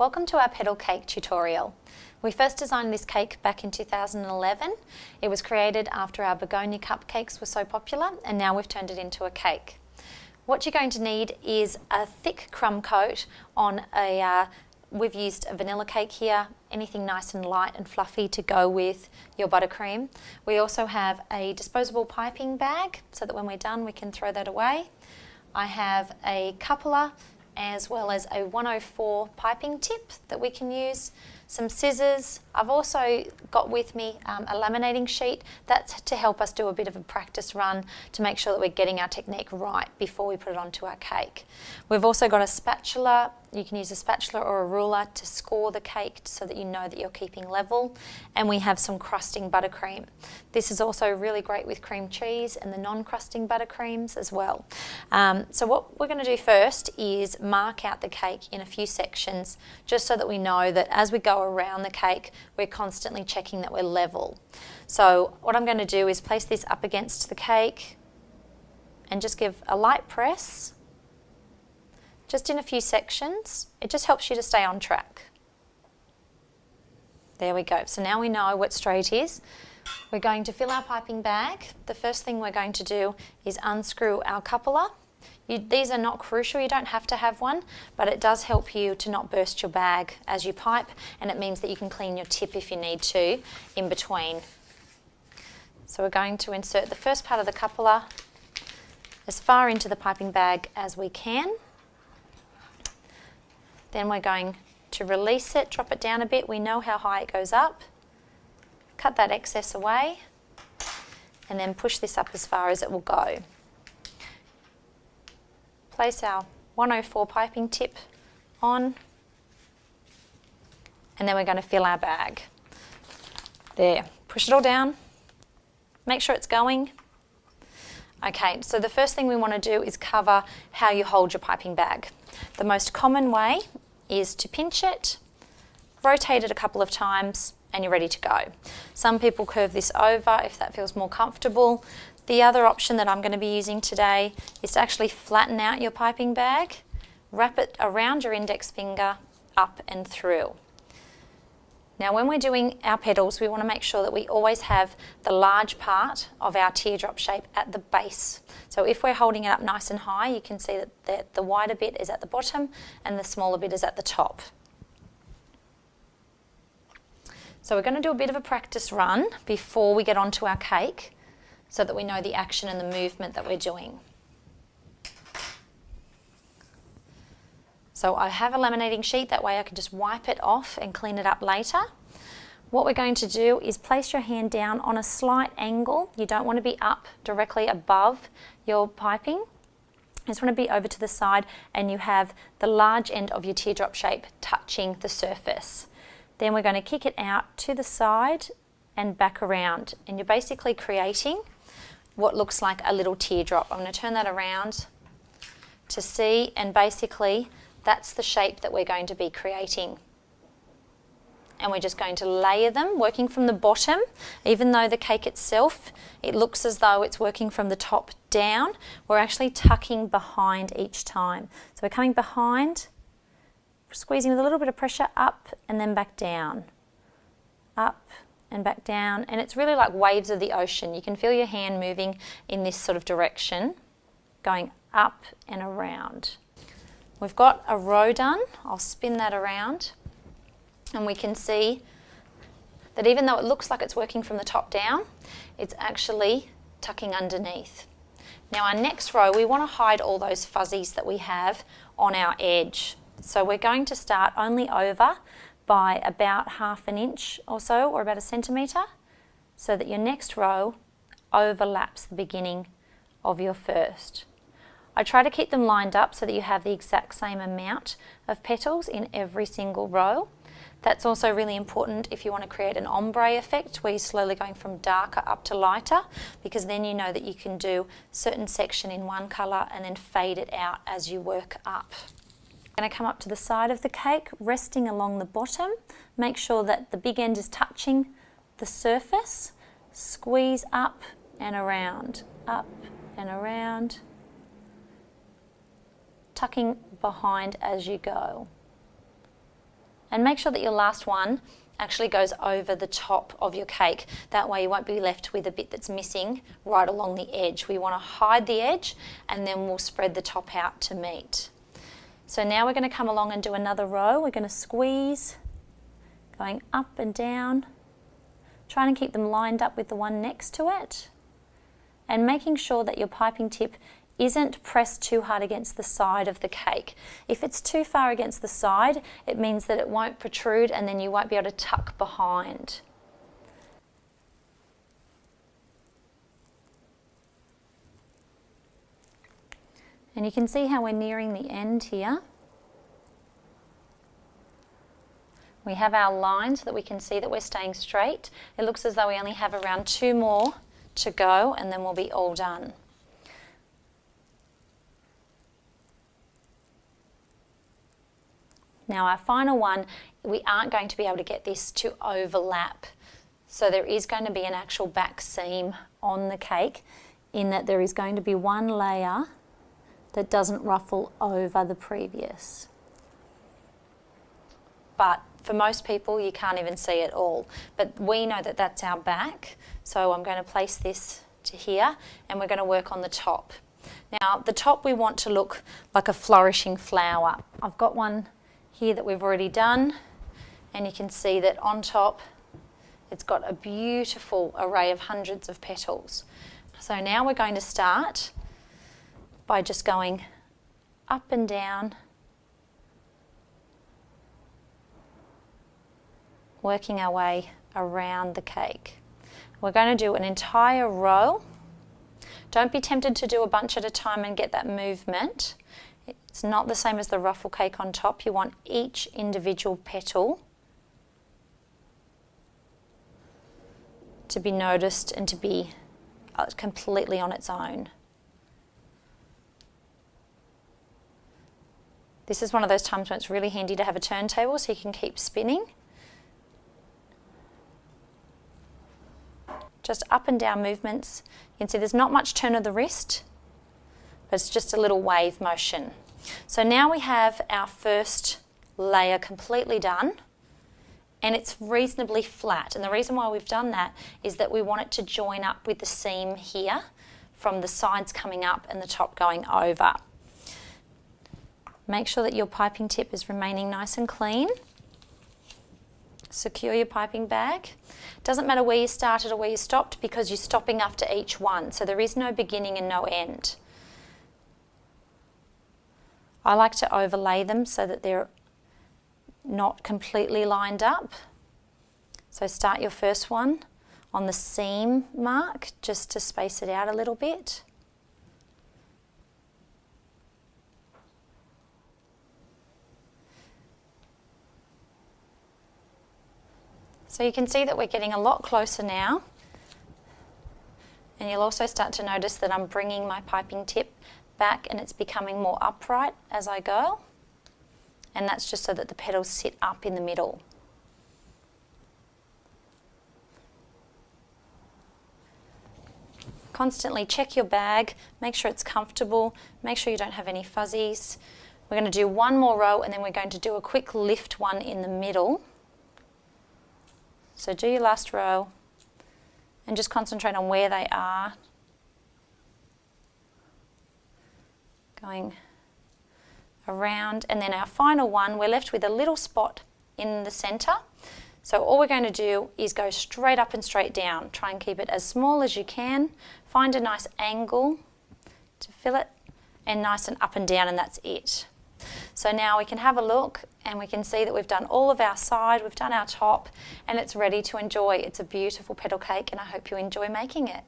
Welcome to our Petal cake tutorial. We first designed this cake back in 2011. It was created after our begonia cupcakes were so popular, and now we've turned it into a cake. What you're going to need is a thick crumb coat on we've used a vanilla cake here, anything nice and light and fluffy to go with your buttercream. We also have a disposable piping bag so that when we're done we can throw that away. I have a cupola as well as a 104 piping tip that we can use, some scissors. I've also got with me a laminating sheet. That's to help us do a bit of a practice run to make sure that we're getting our technique right before we put it onto our cake. We've also got a spatula. You can use a spatula or a ruler to score the cake so that you know that you're keeping level. And we have some crusting buttercream. This is also really great with cream cheese and the non-crusting buttercreams as well. So what we're going to do first is mark out the cake in a few sections just so that we know that as we go around the cake we're constantly checking that we're level. So what I'm going to do is place this up against the cake and just give a light press. Just in a few sections. It just helps you to stay on track. There we go. So now we know what straight is. We're going to fill our piping bag. The first thing we're going to do is unscrew our cupola. These are not crucial, you don't have to have one, but it does help you to not burst your bag as you pipe, and it means that you can clean your tip if you need to in between. So we're going to insert the first part of the cupola as far into the piping bag as we can. Then we're going to release it, drop it down a bit. We know how high it goes up. Cut that excess away and then push this up as far as it will go. Place our 104 piping tip on and then we're going to fill our bag. There, push it all down. Make sure it's going. Okay, so the first thing we want to do is cover how you hold your piping bag. The most common way is to pinch it, rotate it a couple of times, and you're ready to go. Some people curve this over if that feels more comfortable. The other option that I'm going to be using today is to actually flatten out your piping bag, wrap it around your index finger, up and through. Now when we're doing our petals, we want to make sure that we always have the large part of our teardrop shape at the base. So if we're holding it up nice and high, you can see that the wider bit is at the bottom and the smaller bit is at the top. So we're going to do a bit of a practice run before we get onto our cake so that we know the action and the movement that we're doing. So I have a laminating sheet, that way I can just wipe it off and clean it up later. What we're going to do is place your hand down on a slight angle. You don't want to be up directly above your piping. You just want to be over to the side and you have the large end of your teardrop shape touching the surface. Then we're going to kick it out to the side and back around, and you're basically creating what looks like a little teardrop. I'm going to turn that around to see, and basically that's the shape that we're going to be creating. And we're just going to layer them, working from the bottom. Even though the cake itself, it looks as though it's working from the top down, we're actually tucking behind each time. So we're coming behind, squeezing with a little bit of pressure, up and then back down. Up and back down. And it's really like waves of the ocean. You can feel your hand moving in this sort of direction, going up and around. We've got a row done. I'll spin that around and we can see that even though it looks like it's working from the top down, it's actually tucking underneath. Now our next row, we want to hide all those fuzzies that we have on our edge. So we're going to start only over by about ½ an inch or so, or about a centimetre, so that your next row overlaps the beginning of your first. I try to keep them lined up so that you have the exact same amount of petals in every single row. That's also really important if you want to create an ombre effect where you're slowly going from darker up to lighter, because then you know that you can do a certain section in one colour and then fade it out as you work up. I'm going to come up to the side of the cake, resting along the bottom. Make sure that the big end is touching the surface. Squeeze up and around, tucking behind as you go. And make sure that your last one actually goes over the top of your cake. That way you won't be left with a bit that's missing right along the edge. We want to hide the edge and then we'll spread the top out to meet. So now we're going to come along and do another row. We're going to squeeze, going up and down, trying to keep them lined up with the one next to it, and making sure that your piping tip isn't pressed too hard against the side of the cake. If it's too far against the side, it means that it won't protrude and then you won't be able to tuck behind. And you can see how we're nearing the end here. We have our line so that we can see that we're staying straight. It looks as though we only have around 2 more to go and then we'll be all done. Now our final one, we aren't going to be able to get this to overlap. So there is going to be an actual back seam on the cake in that there is going to be one layer that doesn't ruffle over the previous. But for most people, you can't even see it all. But we know that that's our back. So I'm going to place this to here and we're going to work on the top. Now the top we want to look like a flourishing flower. I've got one here that we've already done and you can see that on top it's got a beautiful array of hundreds of petals. So now we're going to start by just going up and down, working our way around the cake. We're going to do an entire row. Don't be tempted to do a bunch at a time and get that movement. It's not the same as the ruffle cake on top. You want each individual petal to be noticed and to be completely on its own. This is one of those times when it's really handy to have a turntable so you can keep spinning. Just up and down movements. You can see there's not much turn of the wrist, but it's just a little wave motion. So now we have our first layer completely done and it's reasonably flat. And the reason why we've done that is that we want it to join up with the seam here from the sides coming up and the top going over. Make sure that your piping tip is remaining nice and clean. Secure your piping bag. Doesn't matter where you started or where you stopped because you're stopping after each one. So there is no beginning and no end. I like to overlay them so that they're not completely lined up. So start your first one on the seam mark just to space it out a little bit. So you can see that we're getting a lot closer now. And you'll also start to notice that I'm bringing my piping tip back and it's becoming more upright as I go. And that's just so that the petals sit up in the middle. Constantly check your bag, make sure it's comfortable, make sure you don't have any fuzzies. We're going to do one more row and then we're going to do a quick lift one in the middle. So do your last row and just concentrate on where they are. Going around, and then our final one, we're left with a little spot in the center. So all we're going to do is go straight up and straight down. Try and keep it as small as you can. Find a nice angle to fill it and nice and up and down, and that's it. So now we can have a look and we can see that we've done all of our side, we've done our top, and it's ready to enjoy. It's a beautiful petal cake and I hope you enjoy making it.